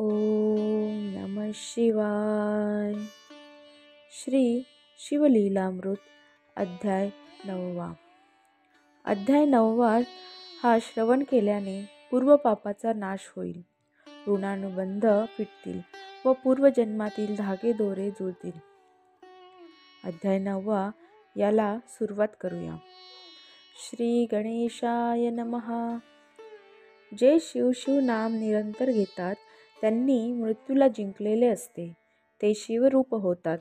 ओम नमः शिवाय. श्री शिवलीलामृत अध्याय 9. अध्याय 9 हा श्रवण केल्याने पूर्वपापाचा नाश होईल, ऋणानुबंध फिटतील व पूर्वजन्मातील धागे दोरे जुळतील. अध्याय 9 याला सुरुवात करूया. श्री गणेशाय नमः. जे शिव शिव नाम निरंतर घेतात त्यांनी मृत्यूला जिंकलेले असते. ते शिवरूप होतात.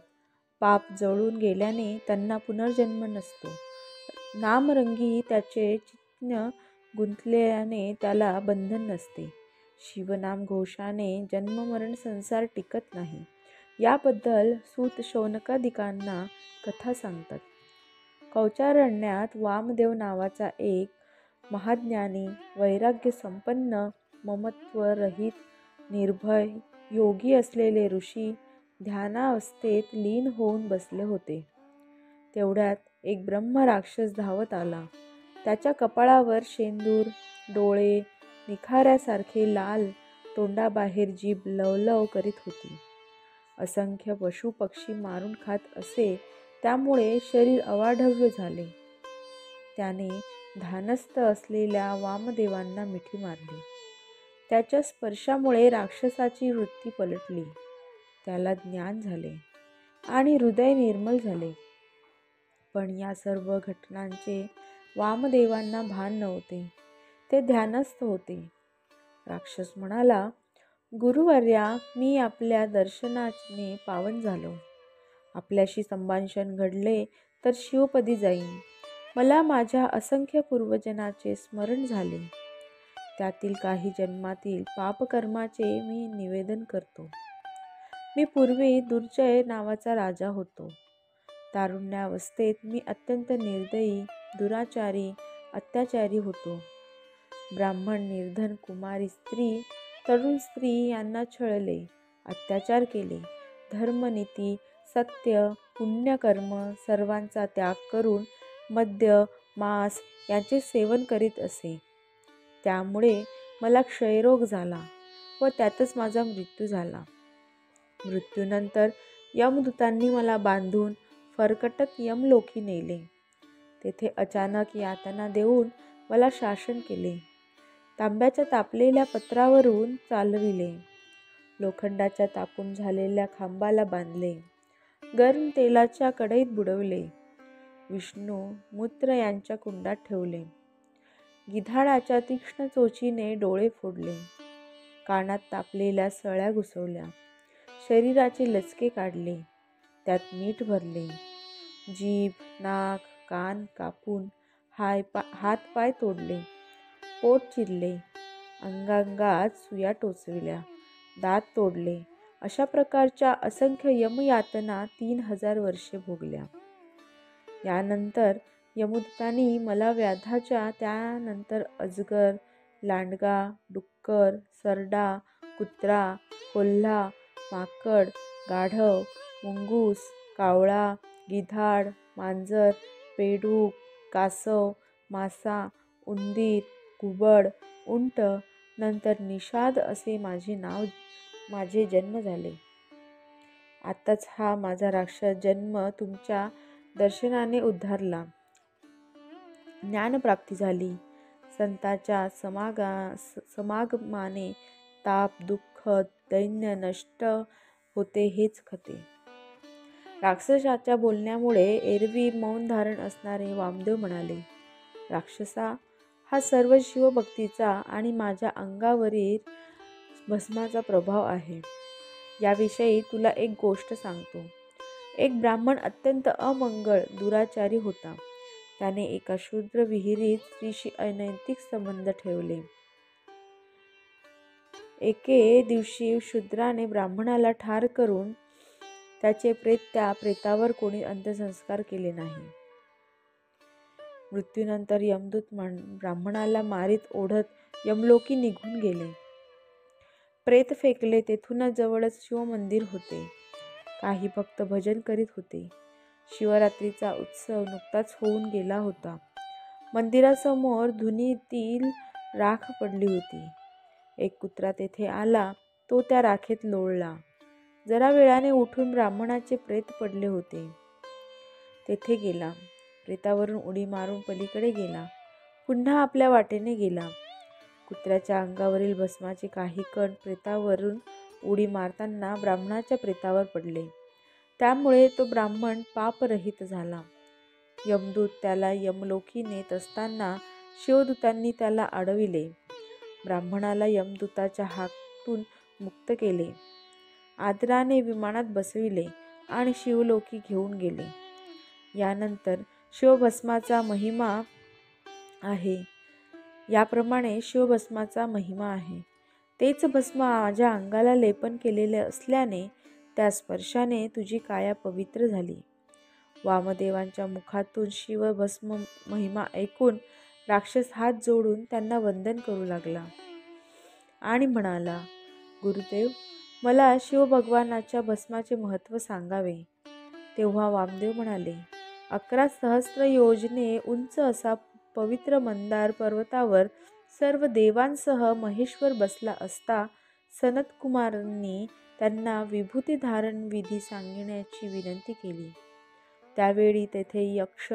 पाप जळून गेल्याने त्यांना पुनर्जन्म नसतो. नामरंगी त्याचे चित्त गुंतल्याने त्याला बंधन नसते. शिवनाम घोषाने जन्ममरण संसार टिकत नाही. याबद्दल सूत शौनकादिकांना कथा सांगतात. कौचारण्यात वामदेव नावाचा एक महाज्ञानी, वैराग्य संपन्न, ममत्वरहित, निर्भय योगी असलेले ऋषी ध्यानावस्थेत लीन होऊन बसले होते. तेवढ्यात एक ब्रह्म राक्षस धावत आला. त्याच्या कपाळावर शेंदूर, डोळे निखाऱ्यासारखे लाल, तोंडाबाहेर जीभ लवलव करीत होती. असंख्य पशु पक्षी मारून खात असे, त्यामुळे शरीर अवाढव्य झाले. त्याने ध्यानस्थ असलेल्या वामदेवांना मिठी मारली. त्याच्या स्पर्शामुळे राक्षसाची वृत्ती पलटली. त्याला ज्ञान झाले आणि हृदय निर्मल झाले. पण या सर्व घटनांचे वामदेवांना भान नव्हते. ते ध्यानस्थ होते. राक्षस म्हणाला, गुरुवर्या, मी आपल्या दर्शनाने पावन झालो. आपल्याशी संभाषण घडले तर शिवपदी जाईन. मला माझ्या असंख्य पूर्वजनाचे स्मरण झाले. त्यातील काही जन्मातील पापकर्माचे मी निवेदन करतो. मी पूर्वी दुर्जय नावाचा राजा होतो. तारुण्यावस्थेत मी अत्यंत निर्दयी, दुराचारी, अत्याचारी होतो. ब्राह्मण, निर्धन, कुमारी स्त्री, तरुण स्त्री यांना छळले, अत्याचार केले. धर्मनीती, सत्य, पुण्यकर्म सर्वांचा त्याग करून मद्य, मांस यांचे सेवन करीत असे. त्यामुळे मला क्षयरोग झाला व त्यातच माझा मृत्यू झाला. मृत्यूनंतर यमदूतांनी मला बांधून फरकटत यमलोकी नेले. तेथे अचानक यातना देऊन मला शासन केले. तांब्याच्या तापलेल्या पत्रावरून चालविले. लोखंडाच्या तापून झालेल्या खांबाला बांधले. गरम तेलाच्या कढईत बुडवले. विष्णू मूत्र यांच्या कुंडात ठेवले. गिधाडाच्या तीक्ष्ण चोचीने डोळे फोडले. कानात तापलेल्या सळ्या घुसवल्या. शरीराचे लचके काढले. त्यात मीठ भरले. जीभ, नाक, कान कापून हातपाय तोडले. पोट चिरले. अंगांगात सुया टोचविल्या. दात तोडले. अशा प्रकारच्या असंख्य यमयातना 3000 वर्षे भोगल्या. यानंतर यमदूतांनी मला व्याधाच्या, त्यानंतर अजगर, लांडगा, डुक्कर, सरडा, कुत्रा, कोल्हा, माकड, गाढव, मुंगूस, कावळा, गिधाड, मांजर, बेडूक, कासव, मासा, उंदीर, घुबड, उंट, नंतर निषाद असे माझे जन्म झाले. आताच हा माझा राक्षस जन्म तुमच्या दर्शनाने उद्धारला. ज्ञानप्राप्ती झाली. संतांच्या समागमाने ताप, दुःख, दैन्य नष्ट होते हेच खते. राक्षसाच्या बोलण्यामुळे एरवी मौन धारण असणारे वामदेव म्हणाले, राक्षसा, हा सर्व शिवभक्तीचा आणि माझ्या अंगावरील भस्माचा प्रभाव आहे. याविषयी तुला एक गोष्ट सांगतो. एक ब्राह्मण अत्यंत अमंगळ, दुराचारी होता. त्याने एका शूद्र विहिरीत स्त्रीशी अनैतिक संबंध ठेवले. एके दिवशी शूद्राने ब्राह्मणाला ठार करून त्याचे प्रेत त्या प्रेतावर कोणी अंत्यसंस्कार केले नाही. मृत्यूनंतर यमदूत ब्राह्मणाला मारीत ओढत यमलोकी निघून गेले. प्रेत फेकले. तेथूनच जवळच शिवमंदिर होते. काही भक्त भजन करीत होते. शिवरात्रीचा उत्सव नुकताच होऊन गेला होता. मंदिरासमोर धुनीतील राख पडली होती. एक कुत्रा तेथे आला. तो त्या राखेत लोळला. जरा वेळाने उठून ब्राह्मणाचे प्रेत पडले होते तेथे गेला. प्रेतावरून उडी मारून पलीकडे गेला. पुन्हा आपल्या वाटेने गेला. कुत्र्याच्या अंगावरील भस्माचे काही कण प्रेतावरून उडी मारताना ब्राह्मणाच्या प्रेतावर पडले. त्यामुळे तो ब्राह्मण पापरहित झाला. यमदूत त्याला यमलोकी नेत असताना शिवदूतांनी त्याला अडविले. ब्राह्मणाला यमदूताच्या हातून मुक्त केले. आदराने विमानात बसविले आणि शिवलोकी घेऊन गेले. यानंतर शिवभस्माचा महिमा आहे. याप्रमाणे शिवभस्माचा महिमा आहे. तेच भस्म माझ्या अंगाला लेपन केलेले असल्याने त्या स्पर्शाने तुझी काया पवित्र झाली. वामदेवांच्या मुखातून शिवभस्म महिमा ऐकून राक्षस हात जोडून त्यांना वंदन करू लागला आणि म्हणाला, गुरुदेव, मला शिवभगवानाच्या भस्माचे महत्त्व सांगावे. तेव्हा वामदेव म्हणाले, 11 सहस्त्र योजने उंच असा पवित्र मंदार पर्वतावर सर्व देवांसह महेश्वर बसला असता सनतकुमारांनी त्यांना विभूती धारण विधी सांगण्याची विनंती केली. त्यावेळी तेथे यक्ष,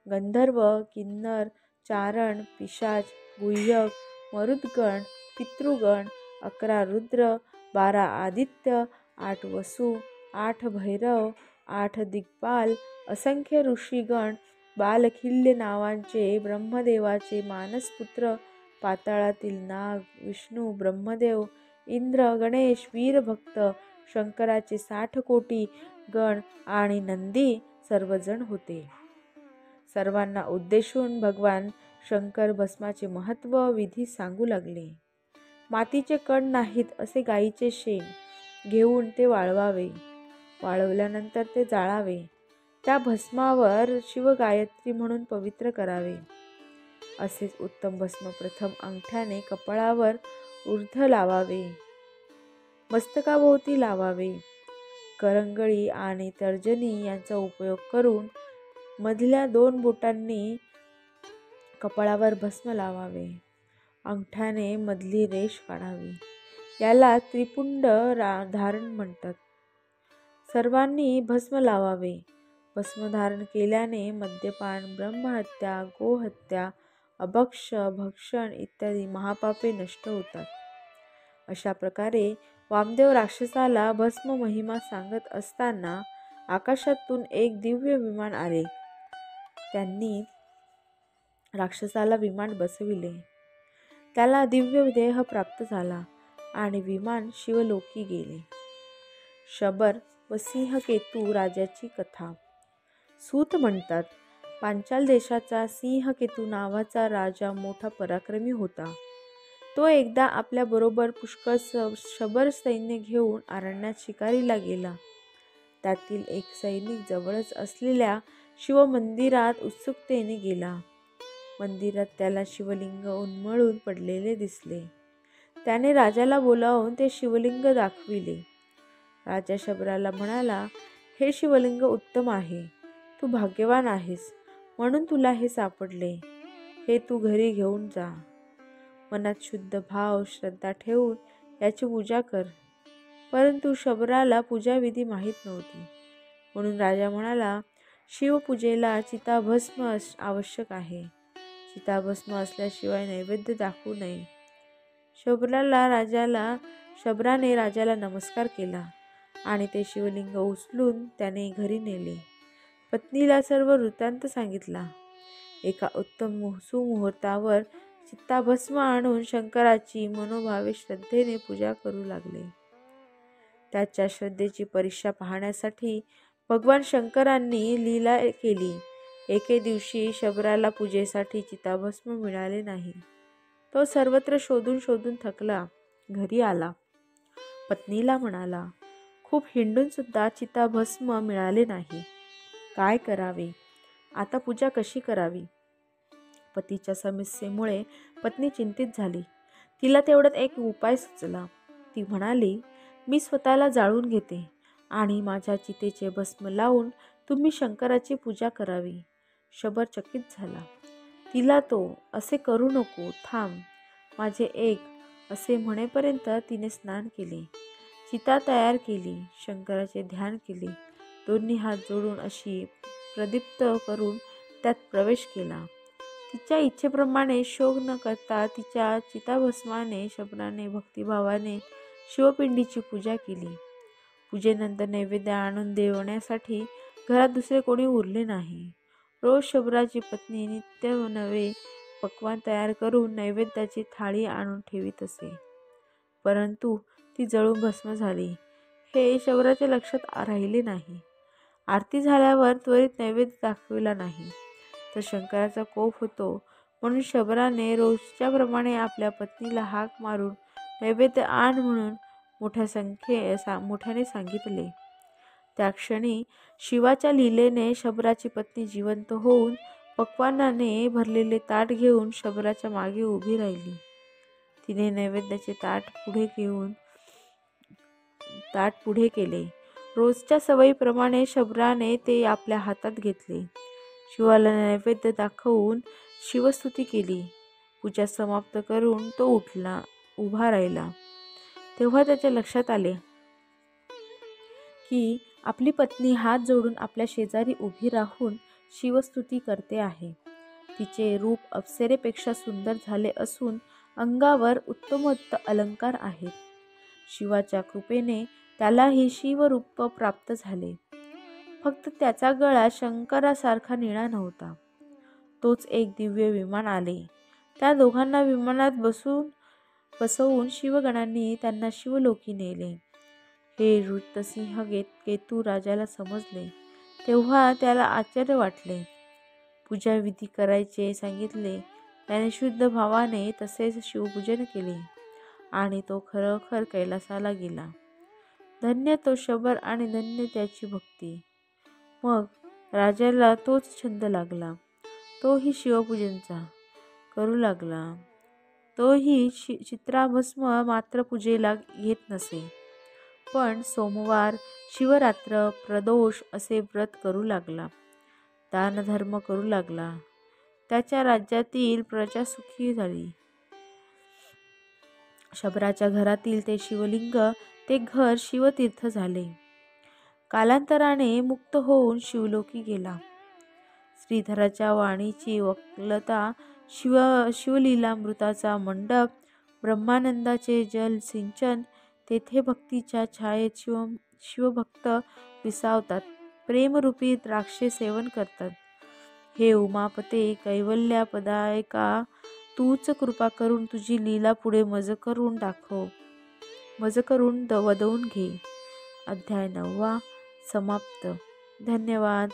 गंधर्व, किन्नर, चारण, पिशाच, गुह्यक, मरुद्गण, पितृगण, 11 रुद्र, 12 आदित्य, 8 वसु, 8 भैरव, 8 दिग्पाल, असंख्य ऋषीगण, बालखिल्य नावाचे ब्रह्मदेवाचे मानसपुत्र, पाताळातील नाग, विष्णू, ब्रह्मदेव, इंद्र, गणेश, वीरभक्त, शंकराचे 60 कोटी गण आणि नंदी सर्वजण होते. सर्वांना उद्देशून भगवान शंकर भस्माचे महत्त्व विधी सांगू लागले. मातीचे कण नाहीत असे गायीचे शेण घेऊन ते वाळवावे. वाळवल्यानंतर ते जाळावे. त्या भस्मावर शिवगायत्री म्हणून पवित्र करावे. असेच उत्तम भस्म प्रथम अंगठ्याने कपाळावर ऊर्ध्व लावावे. मस्तकाभोवती लावावे. करंगळी आणि तर्जनी यांचा उपयोग करून मधल्या 2 बोटांनी कपाळावर भस्म लावावे. अंगठ्याने मधली रेष काढावी. याला त्रिपुंड धारण म्हणतात. सर्वांनी भस्म लावावे. भस्म धारण केल्याने मद्यपान, ब्रह्महत्या, गोहत्या, अभक्ष, भक्षण इत्यादी महापापे नष्ट होतात. अशा प्रकारे वामदेव राक्षसाला भस्म महिमा सांगत असताना आकाशातून एक दिव्य विमान आले. त्यांनी राक्षसाला विमान बसविले. त्याला दिव्य देह प्राप्त झाला आणि विमान शिवलोकी गेले. शबर व सिंहकेतू राजाची कथा. सूत म्हणतात, पांचाल देशाचा सिंहकेतू नावाचा राजा मोठा पराक्रमी होता. तो एकदा आपल्याबरोबर पुष्कळ शबर सैन्य घेऊन अरण्यात शिकारीला गेला. त्यातील एक सैनिक जवळच असलेल्या शिवमंदिरात उत्सुकतेने गेला. मंदिरात त्याला शिवलिंग उन्मळून पडलेले दिसले. त्याने राजाला बोलावून ते शिवलिंग दाखविले. राजा शबराला म्हणाला, हे शिवलिंग उत्तम आहे. तू भाग्यवान आहेस म्हणून तुला हे सापडले. हे तू घरी घेऊन जा. मनात शुद्ध भाव श्रद्धा ठेवून याची पूजा कर. परंतु शबराला पूजाविधी माहीत नव्हती. म्हणून राजा म्हणाला, शिवपूजेला चिताभस्म आवश्यक आहे. चिताभस्म असल्याशिवाय नैवेद्य दाखवू नये. शबराने राजाला नमस्कार केला आणि ते शिवलिंग उचलून त्याने घरी नेले. पत्नीला सर्व वृत्तांत सांगितला. एका उत्तम सुमुहूर्तावर चिताभस्म आणून शंकराची मनोभावे श्रद्धेने पूजा करू लागले. त्याच्या श्रद्धेची परीक्षा पाहण्यासाठी भगवान शंकरांनी लीला केली. एके दिवशी शबराला पूजेसाठी चिताभस्म मिळाले नाही. तो सर्वत्र शोधून शोधून थकला. घरी आला. पत्नीला म्हणाला, खूप हिंडून सुद्धा चिताभस्म मिळाले नाही. काय करावे? आता पूजा कशी करावी? पतीच्या समस्येमुळे पत्नी चिंतित झाली. तिला तेवढ्यात एक उपाय सुचला. ती म्हणाली, मी स्वतःला जाळून घेते आणि माझ्या चितेचे भस्म लावून तुम्ही शंकराची पूजा करावी. शबर चकित झाला. तिला तो, असे करू नको, थांब. माझे एक असे म्हणेपर्यंत तिने स्नान केले, चिता तयार केली, शंकराचे ध्यान केले, दोन्ही हात जोडून अशी प्रदीप्त करून त्यात प्रवेश केला. तिच्या इच्छेप्रमाणे शोक न करता तिच्या चिताभस्माने शबराने भक्तिभावाने शिवपिंडीची पूजा केली. पूजेनंतर नैवेद्य आणून देवण्यासाठी घरात दुसरे कोणी उरले नाही. रोज शबराची पत्नी नित्य नवे पक्वान तयार करून नैवेद्याची थाळी आणून ठेवीत असे. परंतु ती जळून भस्म झाली हे शबराच्या लक्षात राहिले नाही. आरती झाल्यावर त्वरित नैवेद्य दाखविला नाही तर शंकराचा कोप होतो, म्हणून शबराने रोजच्याप्रमाणे आपल्या पत्नीला हाक मारून नैवेद्य आण म्हणून मोठ्याने सांगितले. त्या क्षणी शिवाच्या लीलेने शबराची पत्नी जिवंत होऊन पक्वान्नाने भरलेले ताट घेऊन शबराच्या मागे उभी राहिली. तिने नैवेद्याचे ताट पुढे केले. रोजच्या सवयीप्रमाणे शबराने ते आपल्या हातात घेतले. शिवाला नैवेद्य दाखवून शिवस्तुती केली. पूजा समाप्त करून तो उभा राहिला. तेव्हा त्याच्या लक्षात आले की आपली पत्नी हात जोडून आपल्या शेजारी उभी राहून शिवस्तुती करते आहे. तिचे रूप अप्सरेपेक्षा सुंदर झाले असून अंगावर उत्तमोत्तम अलंकार आहेत. शिवाच्या कृपेने त्यालाही शिवरूप प्राप्त झाले. फक्त त्याचा गळा शंकरासारखा निळा नव्हता. तोच एक दिव्य विमान आले. त्या दोघांना विमानात बसवून शिवगणांनी त्यांना शिवलोकी नेले. हे नृसिंह केतू राजाला समजले तेव्हा त्याला आश्चर्य वाटले. पूजाविधी करायचे सांगितले. त्याने शुद्ध भावाने तसेच शिवपूजन केले आणि तो खरोखर कैलासाला गेला. धन्य तो शबर आणि धन्य त्याची भक्ती. मग राजाला तोच छंद लागला. तोही शिवपूजनचा करू लागला. तोही चित्राभस्म मात्र पूजेला घेत नसे, पण सोमवार, शिवरात्र, प्रदोष असे व्रत करू लागला. दानधर्म करू लागला. त्याच्या राज्यातील प्रजा सुखी झाली. शबराच्या घरातील ते शिवलिंग, ते घर शिवतीर्थ झाले. कालांतराने मुक्त होऊन शिवलोकी गेला. श्रीधराच्या वाणीची वक्लता, शिवलीलामृताचा मंडप, ब्रह्मानंदाचे जल सिंचन, तेथे भक्तीच्या छायेत शिवभक्त विसावतात, प्रेमरूपी द्राक्षे सेवन करतात. हे उमापते कैवल्यापदायका, तूच कृपा करून तुझी लीला पुढे मज करून वदवून घे. अध्याय 9 समाप्त. धन्यवाद.